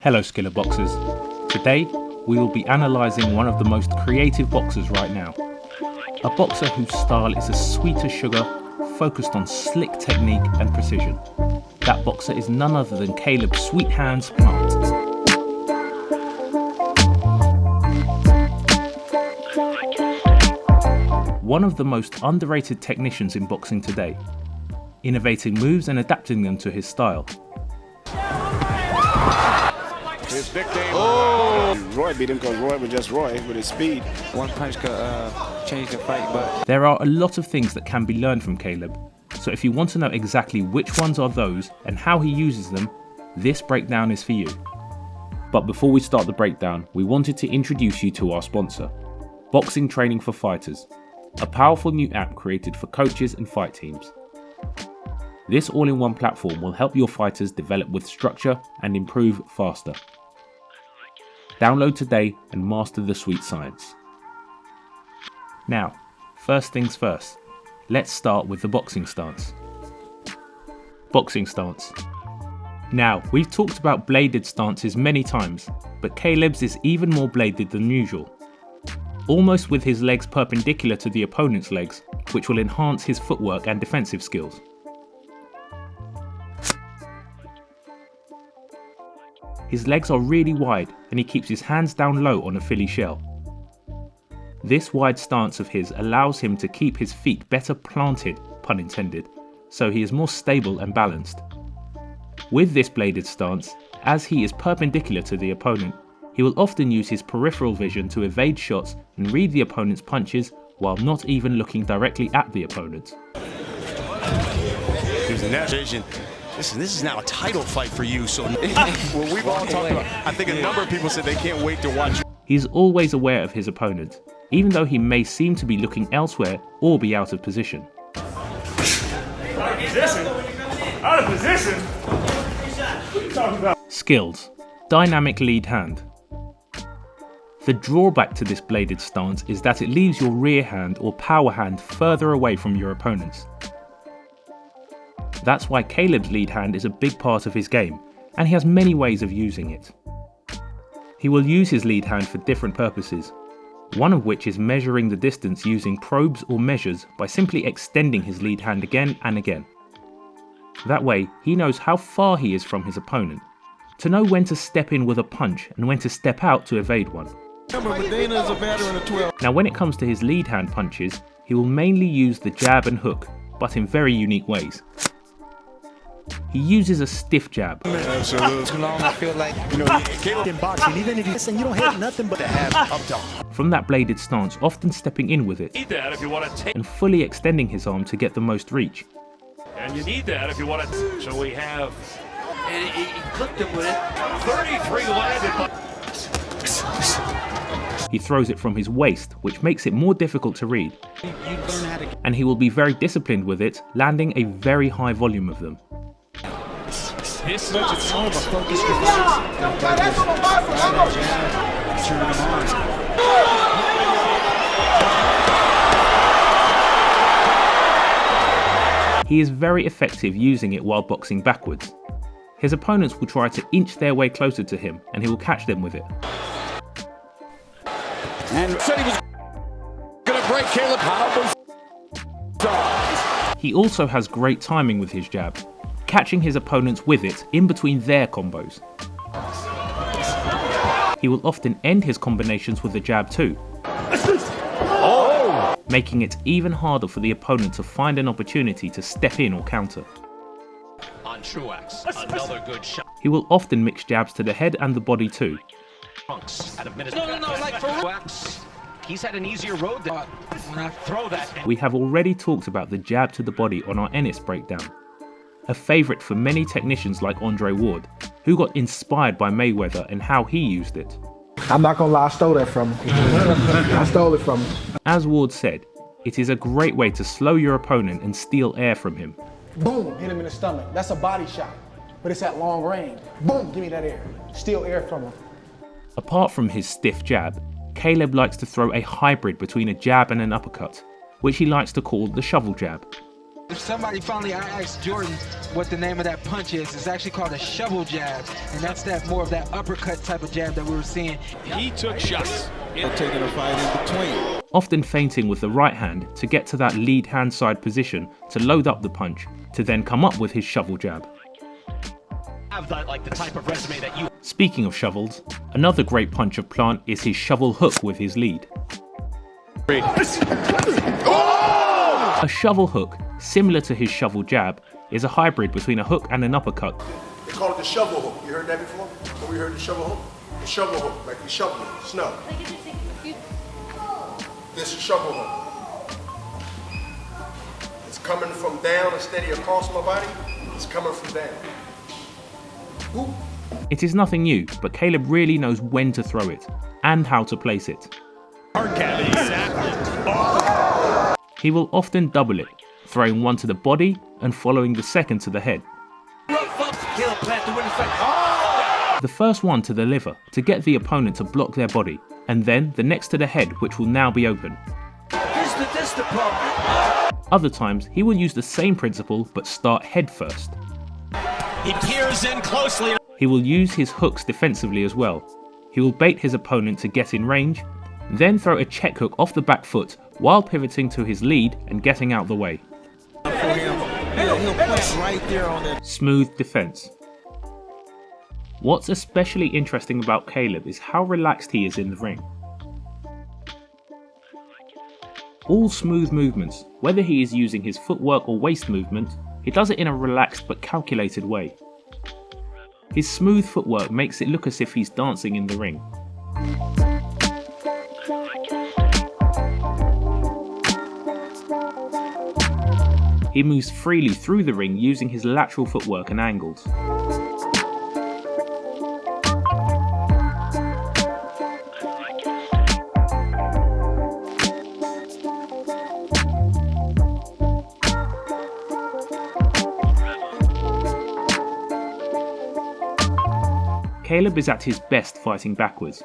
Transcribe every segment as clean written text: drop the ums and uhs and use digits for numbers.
Hello Skillr Boxers. Today we will be analysing one of the most creative boxers right now. A boxer whose style is as sweet as sugar, focused on slick technique and precision. That boxer is none other than Caleb Sweet Hands Plant. One of the most underrated technicians in boxing today, innovating moves and adapting them to his style. His nickname. Oh! Roy beat him because Roy was just Roy with his speed. One punch could change the fight, but... There are a lot of things that can be learned from Caleb, so if you want to know exactly which ones are those and how he uses them, this breakdown is for you. But before we start the breakdown, we wanted to introduce you to our sponsor, Boxing Training for Fighters, a powerful new app created for coaches and fight teams. This all-in-one platform will help your fighters develop with structure and improve faster. Download today and master the sweet science. Now, first things first, let's start with the boxing stance. Boxing stance. Now, we've talked about bladed stances many times, but Caleb's is even more bladed than usual. Almost with his legs perpendicular to the opponent's legs, which will enhance his footwork and defensive skills. His legs are really wide and he keeps his hands down low on a Philly shell. This wide stance of his allows him to keep his feet better planted, pun intended, so he is more stable and balanced. With this bladed stance, as he is perpendicular to the opponent, he will often use his peripheral vision to evade shots and read the opponent's punches while not even looking directly at the opponent. Here's the net vision. This is now a title fight for you, so... Well, we've all talked about... I think a number of people said they can't wait to watch. He is always aware of his opponent, even though he may seem to be looking elsewhere or be out of position. Out of position? Out of position? What are you talking about? Skills. Dynamic lead hand. The drawback to this bladed stance is that it leaves your rear hand or power hand further away from your opponent's. That's why Caleb's lead hand is a big part of his game, and he has many ways of using it. He will use his lead hand for different purposes, one of which is measuring the distance using probes or measures by simply extending his lead hand again and again. That way, he knows how far he is from his opponent, to know when to step in with a punch and when to step out to evade one. Now when it comes to his lead hand punches, he will mainly use the jab and hook, but in very unique ways. He uses a stiff jab. Absolutely. Too long, I feel like, in boxing, even if you listen, you don't have nothing but the half up top. From that bladed stance, often stepping in with it, You need that if you want to take, and fully extending his arm to get the most reach. and you need that if you want to. So we have, and he clipped him with it. 33 landed. He throws it from his waist, which makes it more difficult to read. And he will be very disciplined with it, landing a very high volume of them. This More of a focus He is very effective using it while boxing backwards. His opponents will try to inch their way closer to him, and he will catch them with it. and said he was going to break Caleb. He also has great timing with his jab, catching his opponents with it in between their combos. He will often end his combinations with the jab too, making it even harder for the opponent to find an opportunity to step in or counter. On Truax, another good shot. He will often mix jabs to the head and the body too. Out of minutes. No, like for Truax. He's had an easier road than when I throw that. We have already talked about the jab to the body on our Ennis breakdown, a favourite for many technicians like Andre Ward, who got inspired by Mayweather and how he used it. I'm not gonna lie, I stole that from him. I stole it from him. As Ward said, it is a great way to slow your opponent and steal air from him. Boom, hit him in the stomach. That's a body shot, but it's at long range. Boom, give me that air. Steal air from him. Apart from his stiff jab, Caleb likes to throw a hybrid between a jab and an uppercut, which he likes to call the shovel jab. If somebody finally, I asked Jordan what the name of that punch is. It's actually called a shovel jab, and that's that more of that uppercut type of jab that we were seeing. He took shots. Taking a fight in between. Often feinting with the right hand to get to that lead hand side position to load up the punch, to then come up with his shovel jab. Have that, like the type of resume that you. Speaking of shovels, another great punch of Plant is his shovel hook with his lead. A shovel hook, similar to his shovel jab, is a hybrid between a hook and an uppercut. They call it the shovel hook. You heard that before? Have we heard the shovel hook? The shovel hook, like we shovel snow. This is shovel hook. It's coming from down instead of across my body. It's coming from down. Whoop. It is nothing new, but Caleb really knows when to throw it and how to place it. He will often double it, throwing one to the body and following the second to the head. The first one to the liver to get the opponent to block their body, and then the next to the head, which will now be open. Other times he will use the same principle but start head first. He peers in closely. He will use his hooks defensively as well. He will bait his opponent to get in range, then throw a check hook off the back foot while pivoting to his lead and getting out the way. Smooth defense. What's especially interesting about Caleb is how relaxed he is in the ring. All smooth movements, whether he is using his footwork or waist movement, he does it in a relaxed but calculated way. His smooth footwork makes it look as if he's dancing in the ring. He moves freely through the ring using his lateral footwork and angles. Caleb is at his best fighting backwards.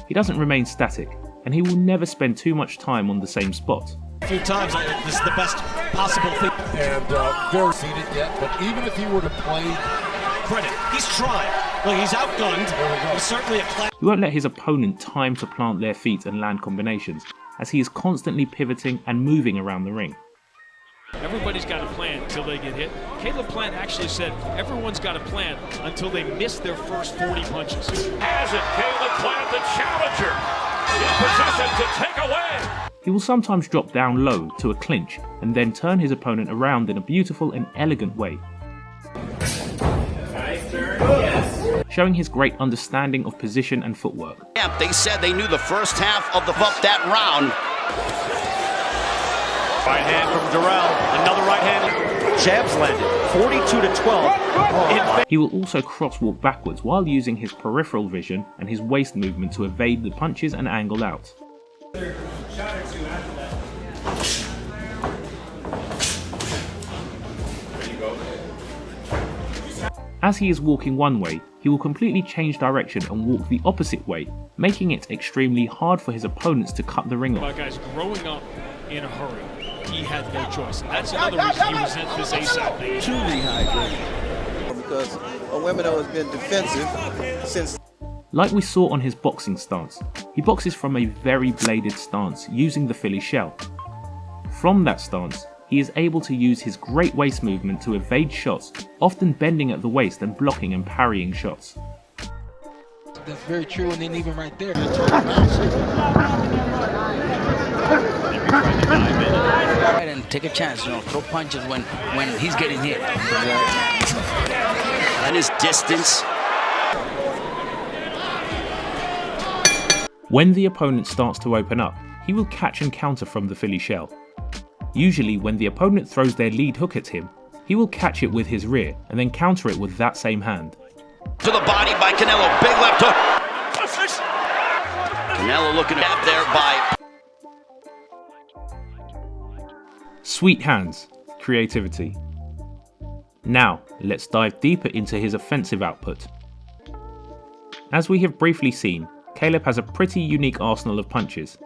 He doesn't remain static, and he will never spend too much time on the same spot. A few times, this is the best possible thing. And very seated yet, but even if he were to play, Credit, he's trying. Look, he's outgunned. He's certainly a class. He won't let his opponent time to plant their feet and land combinations, as he is constantly pivoting and moving around the ring. Everybody's got a plan until they get hit. Caleb Plant actually said everyone's got a plan until they miss their first 40 punches. Has it, Caleb Plant, the challenger, in position to take away. He will sometimes drop down low to a clinch and then turn his opponent around in a beautiful and elegant way, showing his great understanding of position and footwork. They said they knew the first half of that round. Right hand from Durrell, another right hand. Jabs landed, 42-12. He will also crosswalk backwards while using his peripheral vision and his waist movement to evade the punches and angle out. As he is walking one way, he will completely change direction and walk the opposite way, making it extremely hard for his opponents to cut the ring off. Guys growing up in a hurry, he had no choice. And that's another reason he resents this ASAP thing. truly high grade. Because women have been defensive since. Like we saw on his boxing stance, he boxes from a very bladed stance using the Philly shell. From that stance, he is able to use his great waist movement to evade shots, often bending at the waist and blocking and parrying shots. That's very true, and then even right there. And take a chance, throw punches when he's getting hit. And his distance. When the opponent starts to open up, he will catch and counter from the Philly shell. Usually when the opponent throws their lead hook at him, he will catch it with his rear and then counter it with that same hand. To the body by Canelo, big left hook. Canelo looking up there by. Sweet hands, creativity. Now, let's dive deeper into his offensive output. As we have briefly seen, Caleb has a pretty unique arsenal of punches.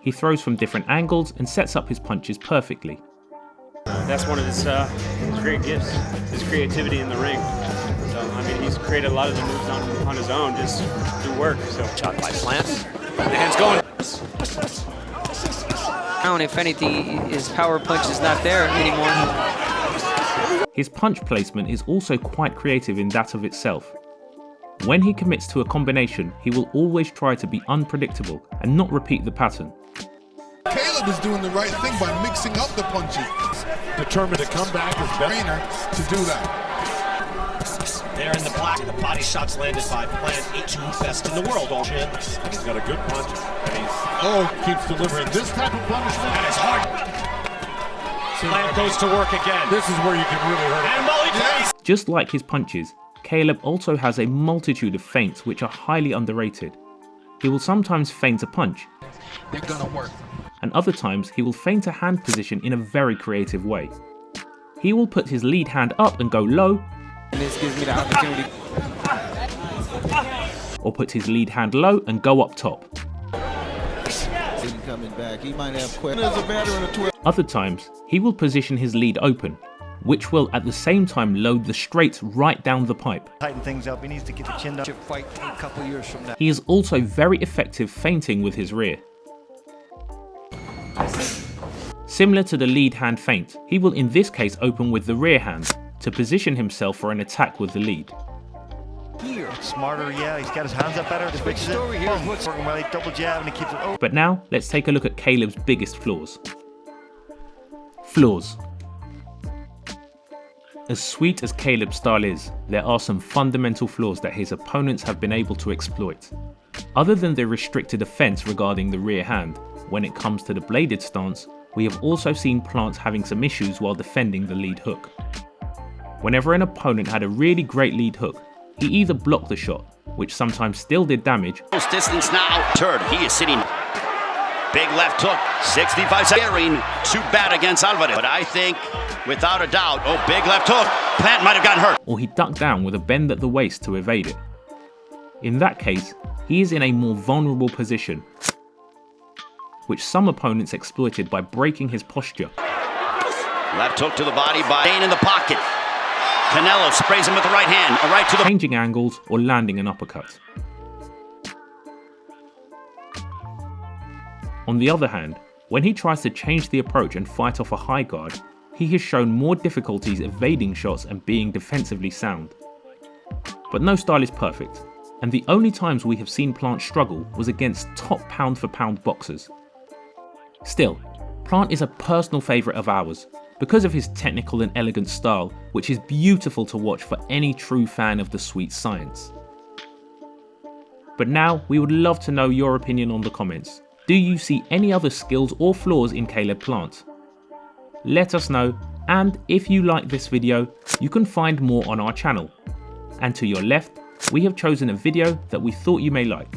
He throws from different angles and sets up his punches perfectly. That's one of his great gifts, his creativity in the ring. So, I mean, he's created a lot of the moves on his own, just through work. So, shot by Plant. The hand's going. Now, if anything, his power punch is not there anymore. His punch placement is also quite creative in that of itself. When he commits to a combination, he will always try to be unpredictable and not repeat the pattern. Caleb is doing the right thing by mixing up the punches. Determined to come back as trainer to do that. There in the black, the body shots landed by Plant, 8-2 best in the world, all chin. And he's got a good punch, and keeps delivering this type of punishment. That is hard. Plant goes to work again. This is where you can really hurt him. And Molly Case. Just like his punches, Caleb also has a multitude of feints which are highly underrated. He will sometimes feint a punch. They're gonna work. And other times he will feint a hand position in a very creative way. He will put his lead hand up and go low, And this gives me the opportunity. or put his lead hand low and go up top. Coming back. He might have questions. Other times, he will position his lead open, which will at the same time load the straights right down the pipe. Tighten things up. He needs to get the chin up. Fight a couple years from now. He is also very effective feinting with his rear. Similar to the lead hand feint, he will in this case open with the rear hand to position himself for an attack with the lead. Here. Smarter, yeah. He's got his hands up better. The big story here is what's working well. He double jab and he keeps it open. But now, let's take a look at Caleb's biggest flaws. Flaws. As sweet as Caleb's style is, there are some fundamental flaws that his opponents have been able to exploit. Other than the restricted offense regarding the rear hand, when it comes to the bladed stance, we have also seen Plant having some issues while defending the lead hook. Whenever an opponent had a really great lead hook, he either blocked the shot, which sometimes still did damage. Close distance now. Turd, he is sitting. Big left hook, 65 seconds. Too bad against Alvarez. But I think, without a doubt, big left hook. Plant might have gotten hurt. Or he ducked down with a bend at the waist to evade it. In that case, he is in a more vulnerable position, which some opponents exploited by breaking his posture. Left hook to the body by Dane in the pocket. Canelo sprays him with the right hand, a right to the... Changing angles or landing an uppercut. On the other hand, when he tries to change the approach and fight off a high guard, he has shown more difficulties evading shots and being defensively sound. But no style is perfect, and the only times we have seen Plant struggle was against top pound-for-pound boxers. Still, Plant is a personal favourite of ours, because of his technical and elegant style, which is beautiful to watch for any true fan of the sweet science. But now, we would love to know your opinion on the comments. Do you see any other skills or flaws in Caleb Plant? Let us know, and if you like this video, you can find more on our channel. And to your left, we have chosen a video that we thought you may like.